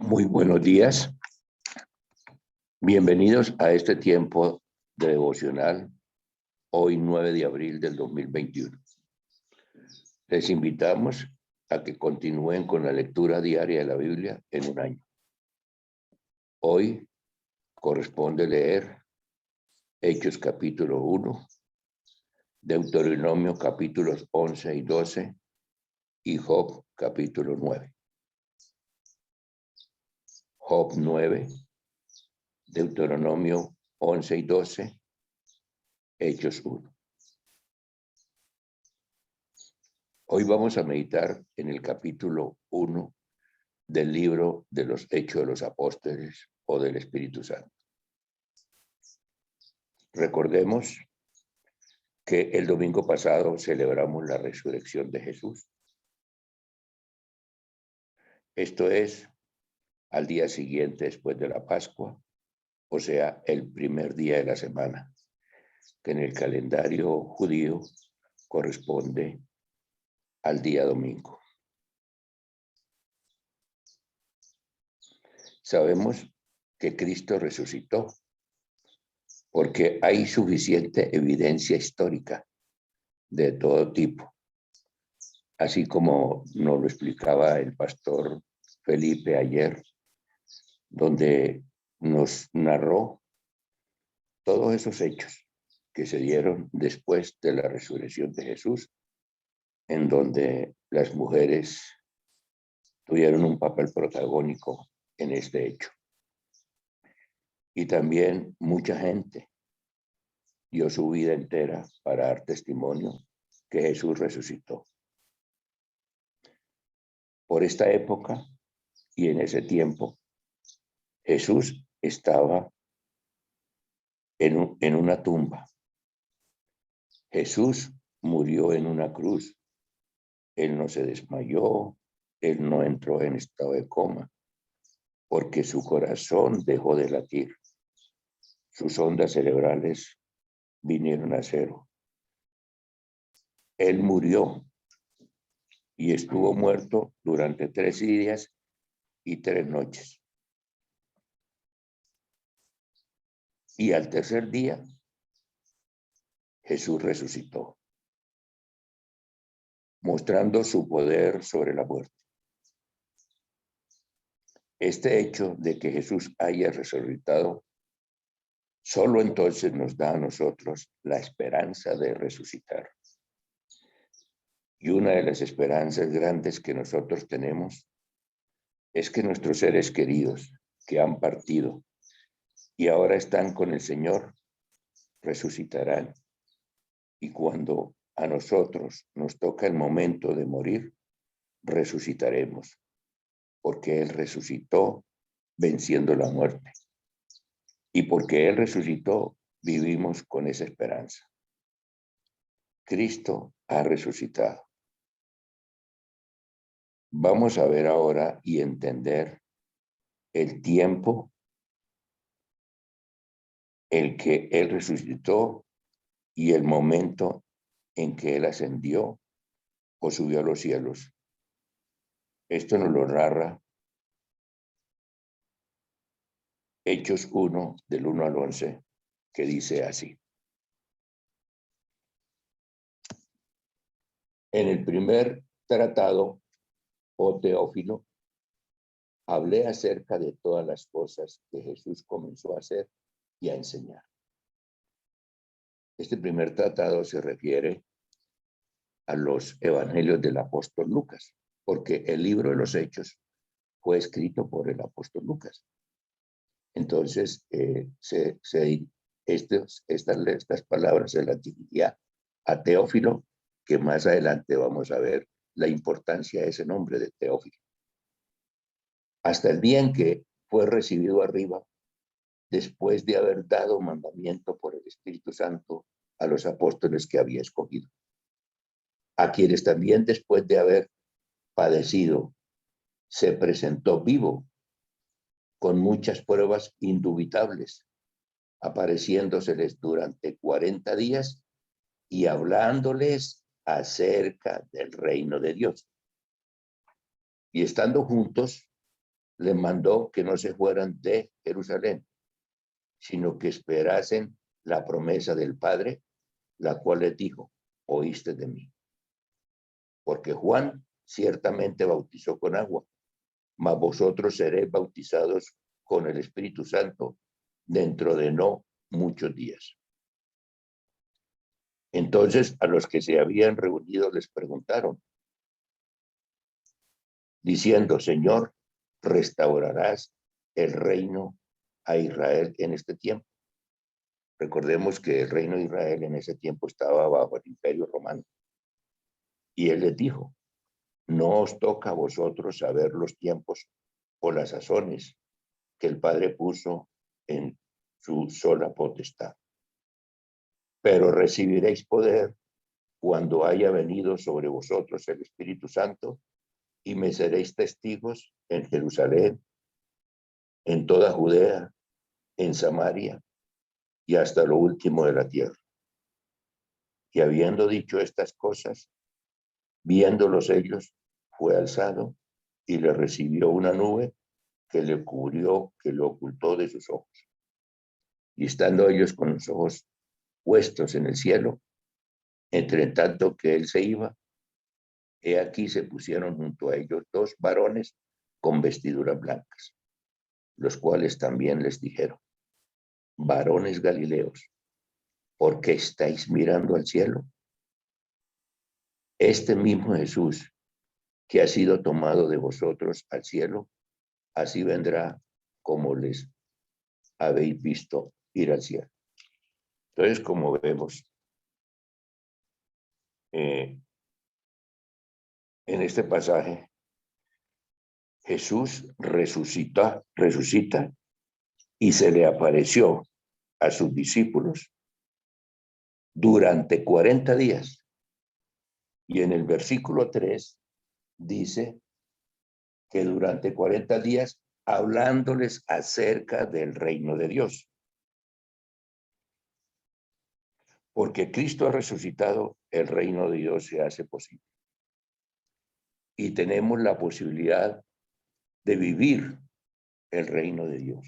Muy buenos días. Bienvenidos a este tiempo de devocional, hoy 9 de abril del 2021. Les invitamos a que continúen con la lectura diaria de la Biblia en un año. Hoy corresponde leer Hechos capítulo 1, Deuteronomio capítulos 11 y 12 y Job capítulo 9. Job 9, Deuteronomio 11 y 12, Hechos 1. Hoy vamos a meditar en el capítulo 1 del libro de los Hechos de los Apóstoles o del Espíritu Santo. Recordemos que el domingo pasado celebramos la resurrección de Jesús. Esto es al día siguiente después de la Pascua, o sea, el primer día de la semana, que en el calendario judío corresponde al día domingo. Sabemos que Cristo resucitó porque hay suficiente evidencia histórica de todo tipo, así como nos lo explicaba el pastor Felipe ayer, donde nos narró todos esos hechos que se dieron después de la resurrección de Jesús, en donde las mujeres tuvieron un papel protagónico en este hecho. Y también mucha gente dio su vida entera para dar testimonio que Jesús resucitó. Por esta época y en ese tiempo, Jesús estaba en una tumba. Jesús murió en una cruz. Él no se desmayó, él no entró en estado de coma, porque su corazón dejó de latir. Sus ondas cerebrales vinieron a cero. Él murió y estuvo muerto durante 3 días y 3 noches. Y al tercer día, Jesús resucitó, mostrando su poder sobre la muerte. Este hecho de que Jesús haya resucitado, solo entonces nos da a nosotros la esperanza de resucitar. Y una de las esperanzas grandes que nosotros tenemos es que nuestros seres queridos que han partido y ahora están con el Señor, resucitarán. Y cuando a nosotros nos toca el momento de morir, resucitaremos, porque Él resucitó venciendo la muerte. Y porque Él resucitó, vivimos con esa esperanza. Cristo ha resucitado. Vamos a ver ahora y entender el tiempo en que Él resucitó y el momento en que Él ascendió o subió a los cielos. Esto nos lo narra Hechos 1, del 1 al 11, que dice así. En el primer tratado, oh Teófilo, hablé acerca de todas las cosas que Jesús comenzó a hacer y a enseñar. Este primer tratado se refiere a los evangelios del apóstol Lucas, porque el libro de los Hechos fue escrito por el apóstol Lucas. Entonces, estas palabras se las dirigía a Teófilo, que más adelante vamos a ver la importancia de ese nombre de Teófilo. Hasta el día en que fue recibido arriba, después de haber dado mandamiento por el Espíritu Santo a los apóstoles que había escogido, a quienes también después de haber padecido, se presentó vivo, con muchas pruebas indubitables, apareciéndoseles durante 40 días y hablándoles acerca del reino de Dios. Y estando juntos, les mandó que no se fueran de Jerusalén, sino que esperasen la promesa del Padre, la cual les dijo, oíste de mí. Porque Juan ciertamente bautizó con agua, mas vosotros seréis bautizados con el Espíritu Santo dentro de no muchos días. Entonces a los que se habían reunido les preguntaron, diciendo, Señor, ¿restaurarás el reino a Israel en este tiempo? Recordemos que el reino de Israel en ese tiempo estaba bajo el imperio romano. Y él les dijo, no os toca a vosotros saber los tiempos o las sazones que el Padre puso en su sola potestad. Pero recibiréis poder cuando haya venido sobre vosotros el Espíritu Santo y me seréis testigos en Jerusalén, en toda Judea, en Samaria y hasta lo último de la tierra. Y habiendo dicho estas cosas, viéndolos ellos, fue alzado y le recibió una nube que le cubrió, que lo ocultó de sus ojos. Y estando ellos con los ojos puestos en el cielo, entre tanto que él se iba, he aquí se pusieron junto a ellos dos varones con vestiduras blancas, los cuales también les dijeron, varones galileos, ¿por qué estáis mirando al cielo? Este mismo Jesús que ha sido tomado de vosotros al cielo, así vendrá como les habéis visto ir al cielo. Entonces, como vemos, en este pasaje, Jesús resucita y se le apareció a sus discípulos durante 40 días. Y en el versículo 3 dice que durante 40 días hablándoles acerca del reino de Dios. Porque Cristo ha resucitado, el reino de Dios se hace posible. Y tenemos la posibilidad de vivir el reino de Dios.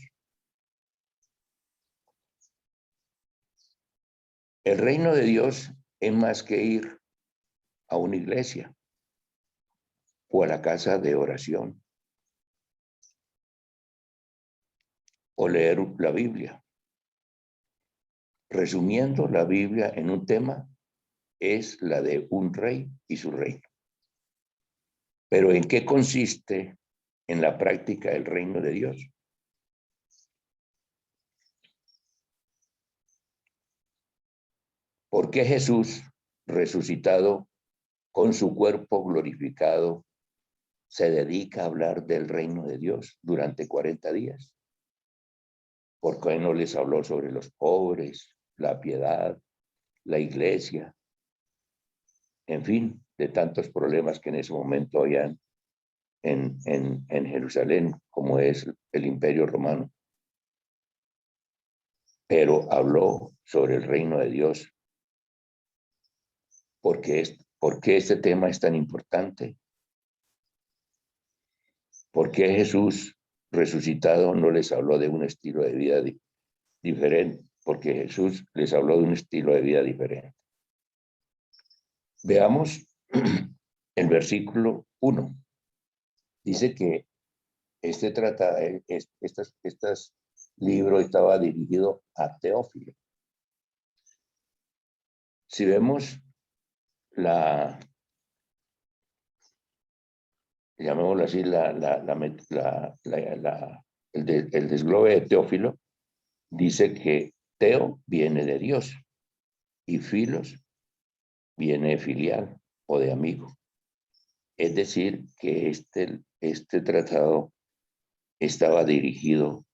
El reino de Dios es más que ir a una iglesia o a la casa de oración o leer la Biblia. Resumiendo, la Biblia en un tema es la de un rey y su reino. Pero ¿en qué consiste en la práctica del reino de Dios? ¿Por qué Jesús, resucitado con su cuerpo glorificado, se dedica a hablar del reino de Dios durante 40 días? ¿Por qué no les habló sobre los pobres, la piedad, la iglesia? En fin, de tantos problemas que en ese momento había en Jerusalén, como es el Imperio Romano. Pero habló sobre el reino de Dios. ¿Por qué este tema es tan importante? ¿Por qué Jesús resucitado no les habló de un estilo de vida diferente? Porque Jesús les habló de un estilo de vida diferente. Veamos el versículo 1. Dice que este libro estaba dirigido a Teófilo. Si vemos llamémoslo así, el desglobe de Teófilo, dice que Teo viene de Dios y Filos viene de filial o de amigo. Es decir, que este tratado estaba dirigido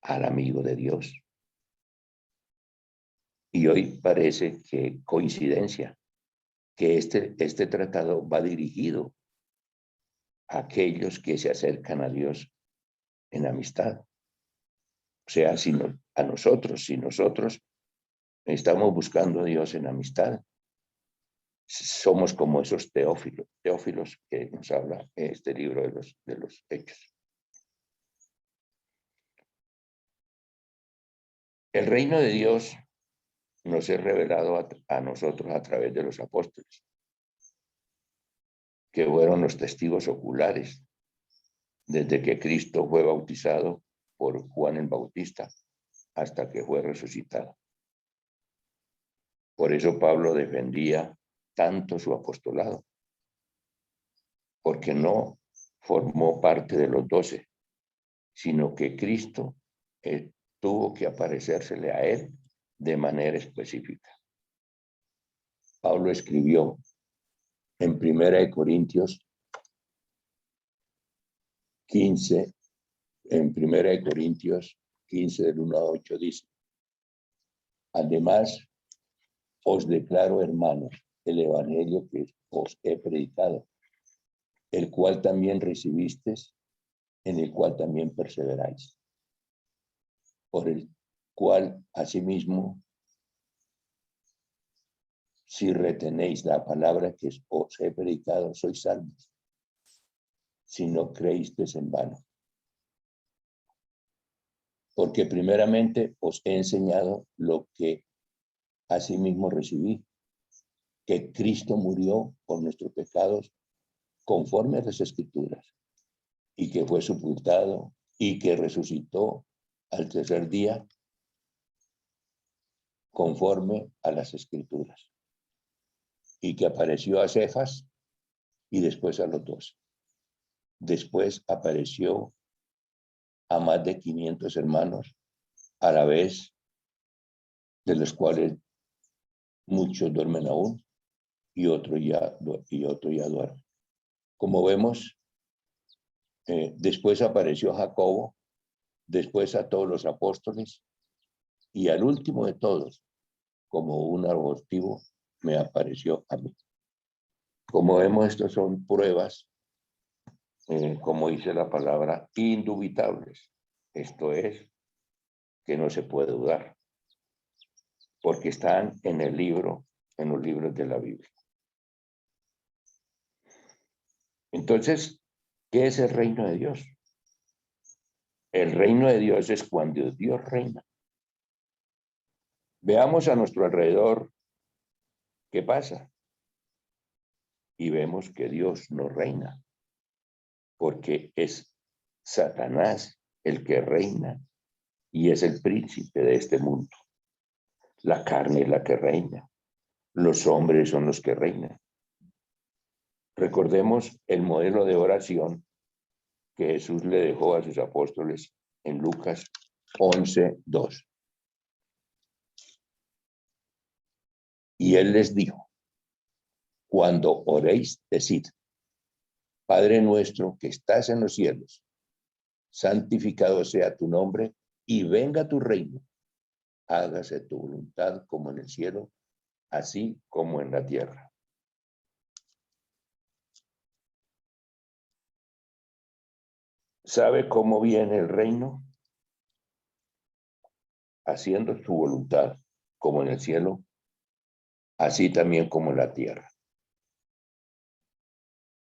al amigo de Dios. Y hoy parece que coincidencia que este tratado va dirigido a aquellos que se acercan a Dios en amistad. O sea, si nosotros estamos buscando a Dios en amistad, somos como esos teófilos que nos habla este libro de los Hechos. El reino de Dios nos es revelado a nosotros a través de los apóstoles, que fueron los testigos oculares desde que Cristo fue bautizado por Juan el Bautista hasta que fue resucitado. Por eso Pablo defendía tanto su apostolado, porque no formó parte de los 12, sino que Cristo tuvo que aparecérsele a él de manera específica. Pablo escribió en 1 Corintios 15, en 1 Corintios 15 del 1 a 8 dice: además, os declaro, hermanos, el evangelio que os he predicado, el cual también recibisteis, en el cual también perseveráis, por el cual asimismo, si retenéis la palabra que os he predicado, sois salvos, si no creísteis en vano. Porque primeramente os he enseñado lo que asimismo recibí, que Cristo murió por nuestros pecados conforme a las Escrituras, y que fue sepultado y que resucitó al tercer día conforme a las Escrituras, y que apareció a Cefas y después a los 12. Después apareció a más de 500 hermanos a la vez, de los cuales muchos duermen aún y otro ya duerme. Como vemos, después apareció Jacobo, después a todos los apóstoles, y al último de todos, como un abortivo, me apareció a mí. Como vemos, estas son pruebas, como dice la palabra, indubitables. Esto es, que no se puede dudar, porque están en el libro, en los libros de la Biblia. Entonces, ¿qué es el reino de Dios? El reino de Dios es cuando Dios reina. Veamos a nuestro alrededor qué pasa y vemos que Dios no reina, porque es Satanás el que reina y es el príncipe de este mundo. La carne es la que reina, los hombres son los que reinan. Recordemos el modelo de oración que Jesús le dejó a sus apóstoles en Lucas 11:2. Y él les dijo: cuando oréis, decid: Padre nuestro que estás en los cielos, santificado sea tu nombre, y venga tu reino. Hágase tu voluntad como en el cielo, así como en la tierra. ¿Sabe cómo viene el reino? Haciendo su voluntad, como en el cielo, así también como en la tierra.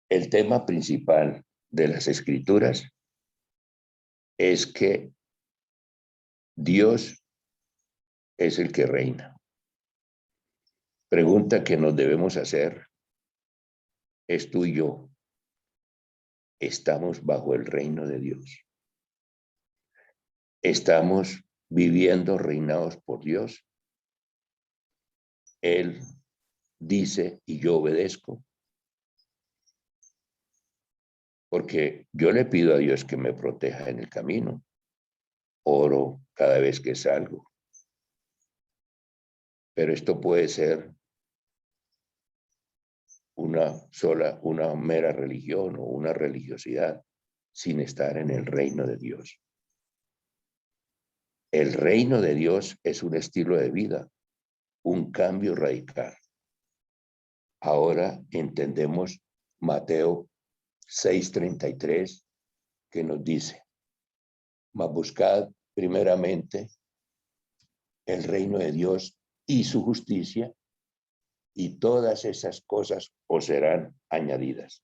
El tema principal de las Escrituras es que Dios es el que reina. Pregunta que nos debemos hacer es: tú y yo, ¿estamos bajo el reino de Dios? ¿Estamos viviendo reinados por Dios? Él dice y yo obedezco. Porque yo le pido a Dios que me proteja en el camino. Oro cada vez que salgo. Pero esto puede ser una mera religión o una religiosidad sin estar en el reino de Dios. El reino de Dios es un estilo de vida, un cambio radical. Ahora entendemos Mateo 6:33, que nos dice: mas buscad primeramente el reino de Dios y su justicia, y todas esas cosas os serán añadidas.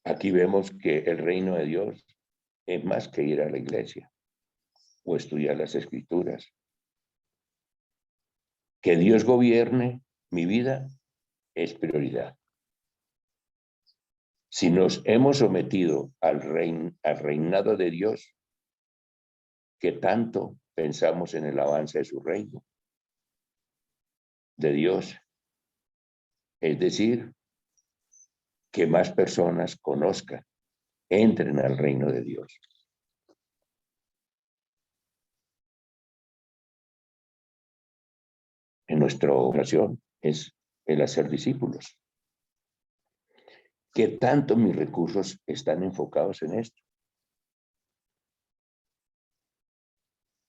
Aquí vemos que el reino de Dios es más que ir a la iglesia. o estudiar las Escrituras. Que Dios gobierne mi vida es prioridad. Si nos hemos sometido al reinado de Dios, ¿qué tanto pensamos en el avance de su reino? De Dios. Es decir, que más personas conozcan, entren al reino de Dios. En nuestra oración es el hacer discípulos. ¿Qué tanto mis recursos están enfocados en esto?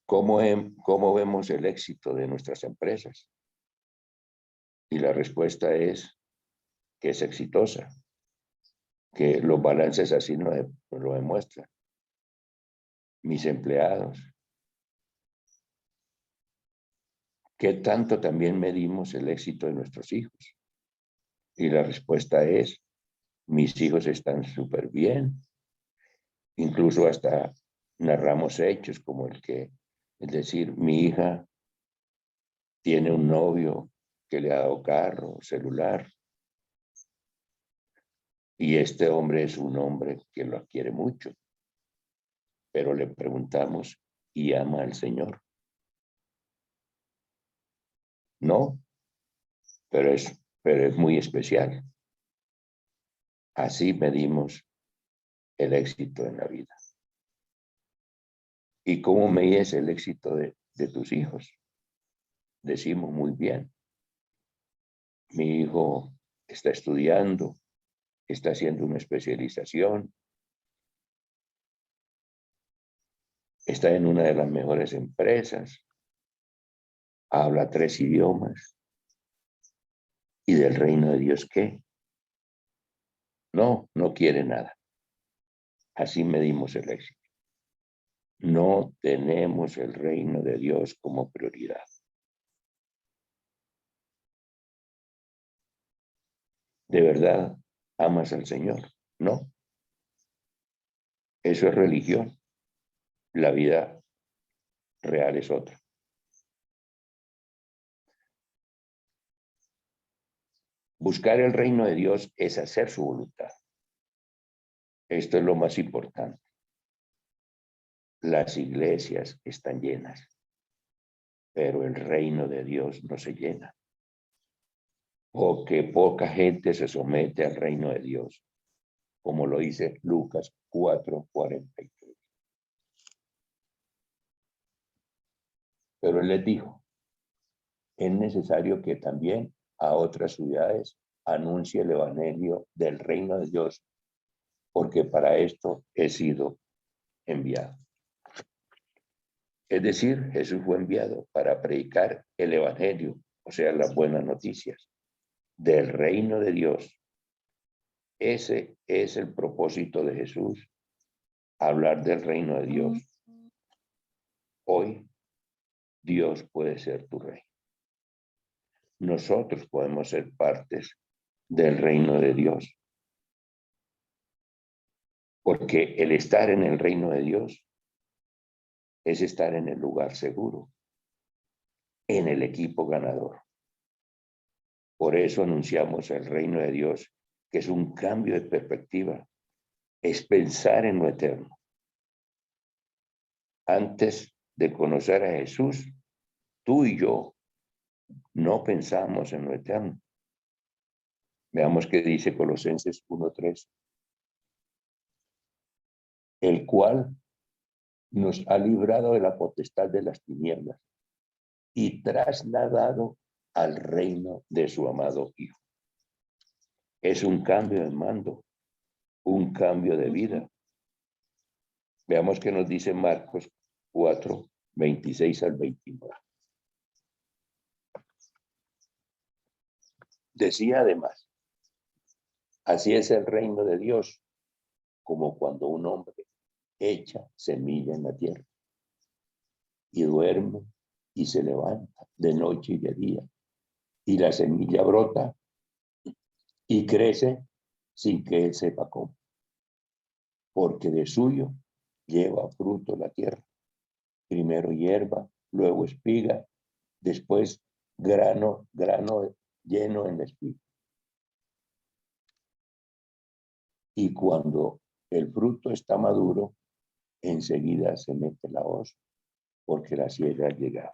¿Cómo vemos el éxito de nuestras empresas? Y la respuesta es que es exitosa, que los balances así lo demuestran. Mis empleados. ¿Qué tanto también medimos el éxito de nuestros hijos? Y la respuesta es, mis hijos están súper bien. Incluso hasta narramos hechos como es decir, mi hija tiene un novio que le ha dado carro, celular, y este hombre es un hombre que lo quiere mucho, pero le preguntamos, ¿y ama al Señor? No, pero es muy especial. Así medimos el éxito en la vida. ¿Y cómo mides el éxito de tus hijos? Decimos muy bien. Mi hijo está estudiando, está haciendo una especialización, está en una de las mejores empresas, habla 3 idiomas. ¿Y del reino de Dios qué? No quiere nada. Así medimos el éxito. No tenemos el reino de Dios como prioridad. ¿De verdad amas al Señor? No. Eso es religión. La vida real es otra. Buscar el reino de Dios es hacer su voluntad. Esto es lo más importante. Las iglesias están llenas, pero el reino de Dios no se llena. O que poca gente se somete al reino de Dios, como lo dice Lucas 4:43. Pero él les dijo, es necesario que también a otras ciudades anuncie el evangelio del reino de Dios, porque para esto he sido enviado. Es decir, Jesús fue enviado para predicar el evangelio, o sea, las buenas noticias del reino de Dios. Ese es el propósito de Jesús, hablar del reino de Dios. Hoy, Dios puede ser tu rey. Nosotros podemos ser partes del reino de Dios. Porque el estar en el reino de Dios es estar en el lugar seguro, en el equipo ganador. Por eso anunciamos el reino de Dios, que es un cambio de perspectiva, es pensar en lo eterno. Antes de conocer a Jesús, tú y yo no pensamos en lo eterno. Veamos qué dice Colosenses 1:3. El cual nos ha librado de la potestad de las tinieblas y trasladado al reino de su amado Hijo. Es un cambio de mando, un cambio de vida. Veamos qué nos dice Marcos 4:26-29. Decía además, así es el reino de Dios, como cuando un hombre echa semilla en la tierra y duerme y se levanta de noche y de día, y la semilla brota y crece sin que él sepa cómo, porque de suyo lleva fruto la tierra. Primero hierba, luego espiga, después grano lleno en la espiga. Y cuando el fruto está maduro, enseguida se mete la hoz, porque la siega ha llegado.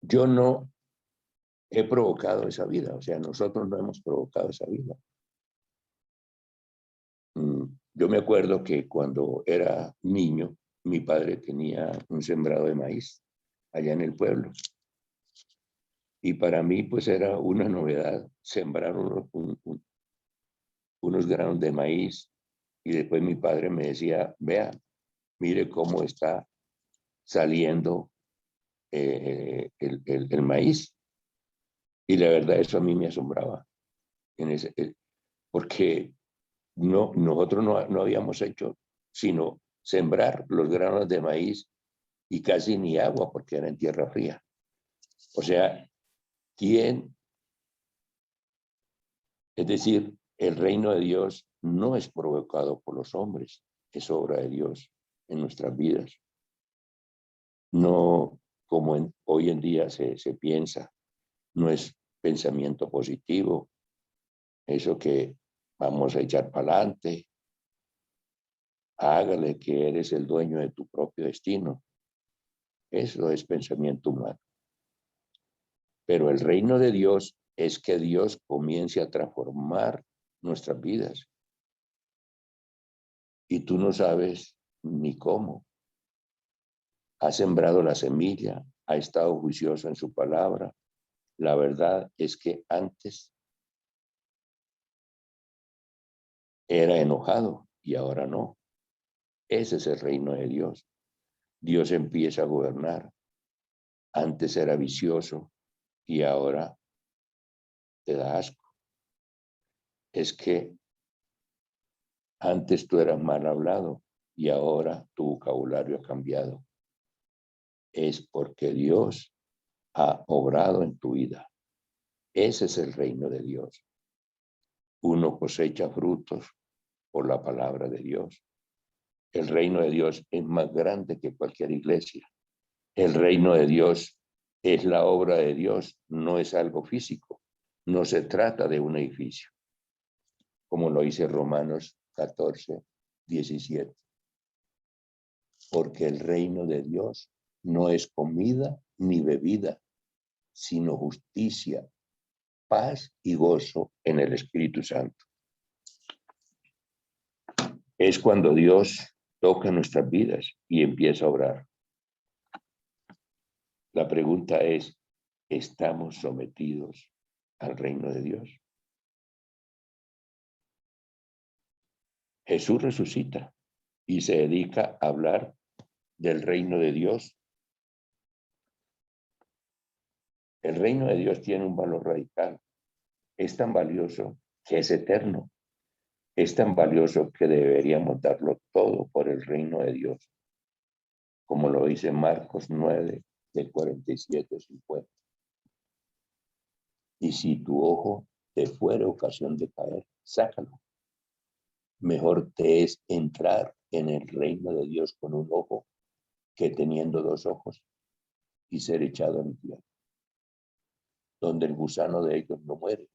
Yo no he provocado esa vida, o sea, nosotros no hemos provocado esa vida. Yo me acuerdo que cuando era niño, mi padre tenía un sembrado de maíz allá en el pueblo. Y para mí, pues era una novedad sembrar unos granos de maíz. Y después mi padre me decía, vea, mire cómo está saliendo el maíz. Y la verdad, eso a mí me asombraba. Porque nosotros no habíamos hecho sino sembrar los granos de maíz y casi ni agua porque era en tierra fría. O sea, ¿quién? Es decir, el reino de Dios no es provocado por los hombres, es obra de Dios en nuestras vidas. No como hoy en día se piensa, no es pensamiento positivo, eso que vamos a echar para adelante, hágale que eres el dueño de tu propio destino. Eso es pensamiento humano. Pero el reino de Dios es que Dios comience a transformar nuestras vidas. Y tú no sabes ni cómo. Ha sembrado la semilla, ha estado juicioso en su palabra. La verdad es que antes era enojado y ahora no. Ese es el reino de Dios. Dios empieza a gobernar. Antes era vicioso y ahora te da asco. Es que antes tú eras mal hablado y ahora tu vocabulario ha cambiado. Es porque Dios ha obrado en tu vida. Ese es el reino de Dios. Uno cosecha frutos por la palabra de Dios. El reino de Dios es más grande que cualquier iglesia. El reino de Dios es la obra de Dios, no es algo físico. No se trata de un edificio, como lo dice Romanos 14, 17. Porque el reino de Dios no es comida ni bebida, sino justicia, paz y gozo en el Espíritu Santo. Es cuando Dios toca nuestras vidas y empieza a obrar. La pregunta es, ¿estamos sometidos al reino de Dios? Jesús resucita y se dedica a hablar del reino de Dios. El reino de Dios tiene un valor radical. Es tan valioso que es eterno. Es tan valioso que deberíamos darlo todo por el reino de Dios, como lo dice Marcos 9, de 47 a 50. Y si tu ojo te fuera ocasión de caer, sácalo. Mejor te es entrar en el reino de Dios con un ojo que teniendo dos ojos y ser echado en tierra, donde el gusano de ellos no muere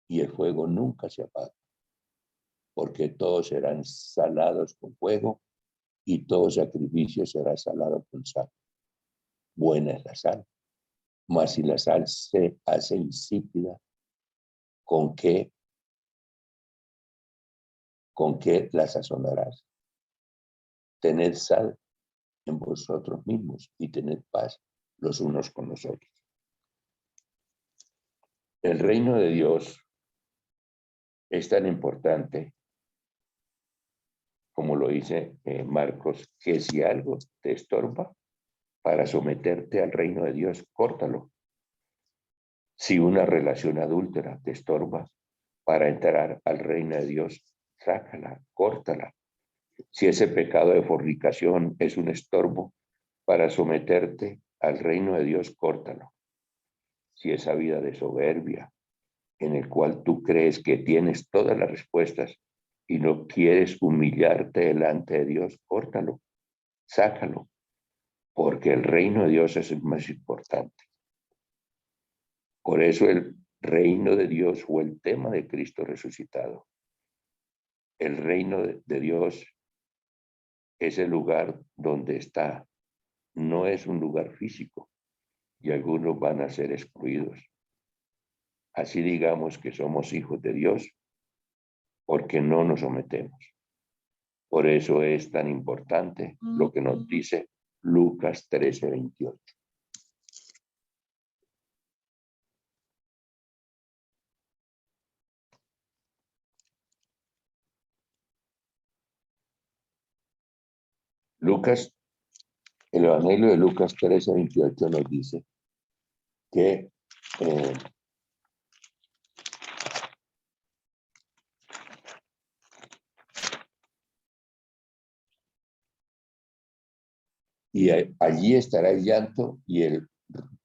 y el fuego nunca se apaga, porque todos serán salados con fuego y todo sacrificio será salado con sal. Buena es la sal, mas si la sal se hace insípida, ¿con qué la sazonarás? Tened sal en vosotros mismos y tened paz los unos con los otros. El reino de Dios es tan importante, como lo dice Marcos, que si algo te estorba para someterte al reino de Dios, córtalo. Si una relación adúltera te estorba para entrar al reino de Dios, sácala, córtala. Si ese pecado de fornicación es un estorbo para someterte al reino de Dios, córtalo. Si esa vida de soberbia, en el cual tú crees que tienes todas las respuestas y no quieres humillarte delante de Dios, córtalo, sácalo, porque el reino de Dios es el más importante. Por eso el reino de Dios fue el tema de Cristo resucitado. El reino de Dios es el lugar donde está, no es un lugar físico, y algunos van a ser excluidos. Así digamos que somos hijos de Dios, porque no nos sometemos. Por eso es tan importante lo que nos dice Lucas 13:28. Lucas, el Evangelio de Lucas 13:28 nos dice que y allí estará el llanto y el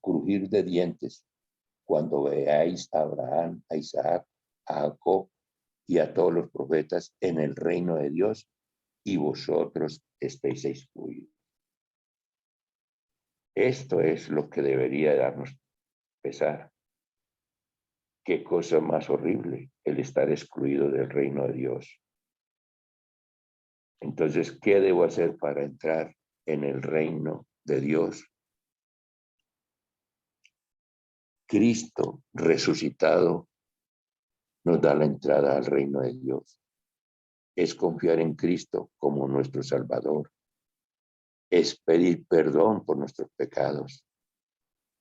crujir de dientes cuando veáis a Abraham, a Isaac, a Jacob y a todos los profetas en el reino de Dios, y vosotros estéis excluidos. Esto es lo que debería darnos pesar. Qué cosa más horrible el estar excluido del reino de Dios. Entonces, ¿qué debo hacer para entrar en el reino de Dios? Cristo resucitado nos da la entrada al reino de Dios. Es confiar en Cristo como nuestro Salvador. Es pedir perdón por nuestros pecados.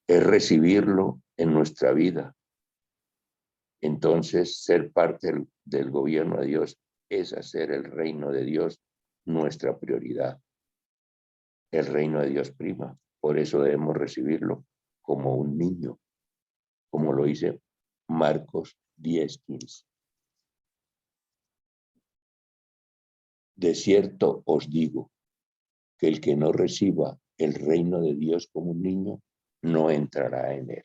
Es recibirlo en nuestra vida. Entonces, ser parte del gobierno de Dios es hacer el reino de Dios nuestra prioridad. El reino de Dios prima. Por eso debemos recibirlo como un niño, como lo dice Marcos 10:15. De cierto os digo que el que no reciba el reino de Dios como un niño, no entrará en él.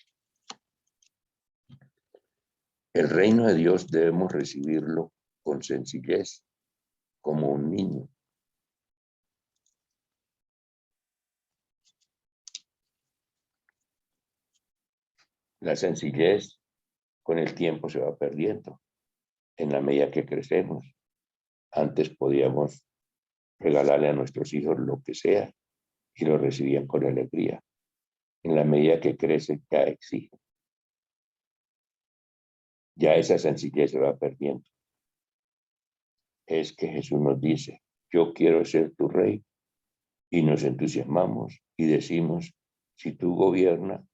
El reino de Dios debemos recibirlo con sencillez, como un niño. La sencillez con el tiempo se va perdiendo en la medida que crecemos. Antes podíamos regalarle a nuestros hijos lo que sea y lo recibían con alegría. En la medida que crecen, ya exigen. Ya esa sencillez se va perdiendo. Es que Jesús nos dice, yo quiero ser tu rey, y nos entusiasmamos y decimos, si tú gobiernas,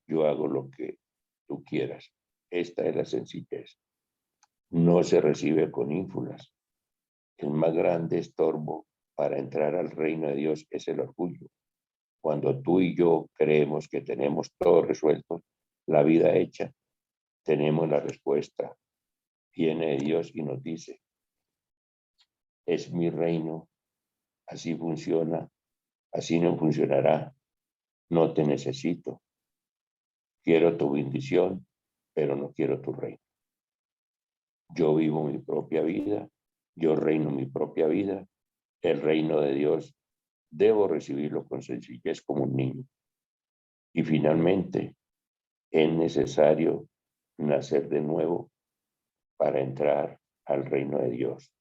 yo hago lo que tú quieras. Esta es la sencillez. No se recibe con ínfulas. El más grande estorbo para entrar al reino de Dios es el orgullo. Cuando tú y yo creemos que tenemos todo resuelto, la vida hecha, tenemos la respuesta. Viene de Dios y nos dice, es mi reino, así funciona, así no funcionará, no te necesito. Quiero tu bendición, pero no quiero tu reino. Yo vivo mi propia vida, yo reino mi propia vida. El reino de Dios debo recibirlo con sencillez como un niño. Y finalmente, es necesario nacer de nuevo para entrar al reino de Dios.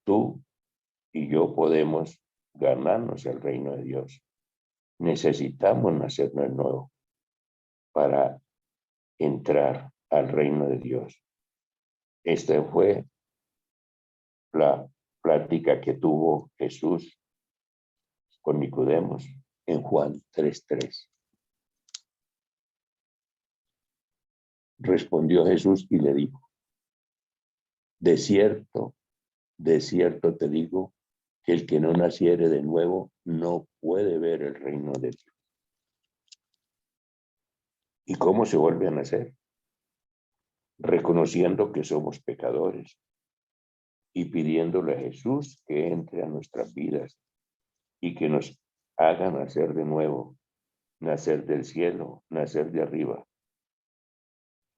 Tú y yo podemos ganarnos el reino de Dios. Necesitamos nacer de nuevo para entrar al reino de Dios. Esta fue la plática que tuvo Jesús con Nicodemos en Juan 3:3. Respondió Jesús y le dijo, de cierto te digo, que el que no naciere de nuevo no puede ver el reino de Dios. ¿Y cómo se vuelve a nacer? Reconociendo que somos pecadores y pidiéndole a Jesús que entre a nuestras vidas y que nos haga nacer de nuevo, nacer del cielo, nacer de arriba.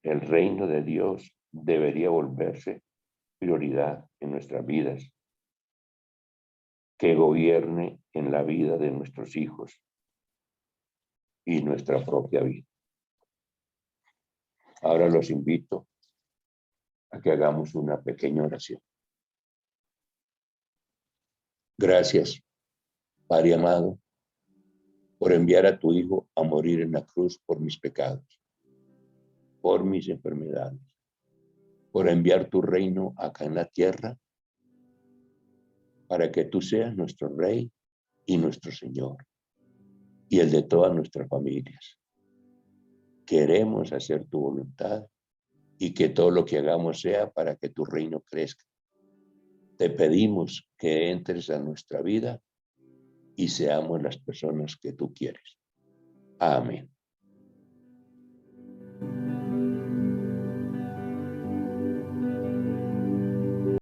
el reino de Dios debería volverse prioridad en nuestras vidas, que gobierne en la vida de nuestros hijos y nuestra propia vida. Ahora los invito a que hagamos una pequeña oración. Gracias, Padre amado, por enviar a tu Hijo a morir en la cruz por mis pecados, por mis enfermedades, por enviar tu reino acá en la tierra, para que tú seas nuestro Rey y nuestro Señor, y el de todas nuestras familias. Queremos hacer tu voluntad y que todo lo que hagamos sea para que tu reino crezca. Te pedimos que entres a nuestra vida y seamos las personas que tú quieres. Amén.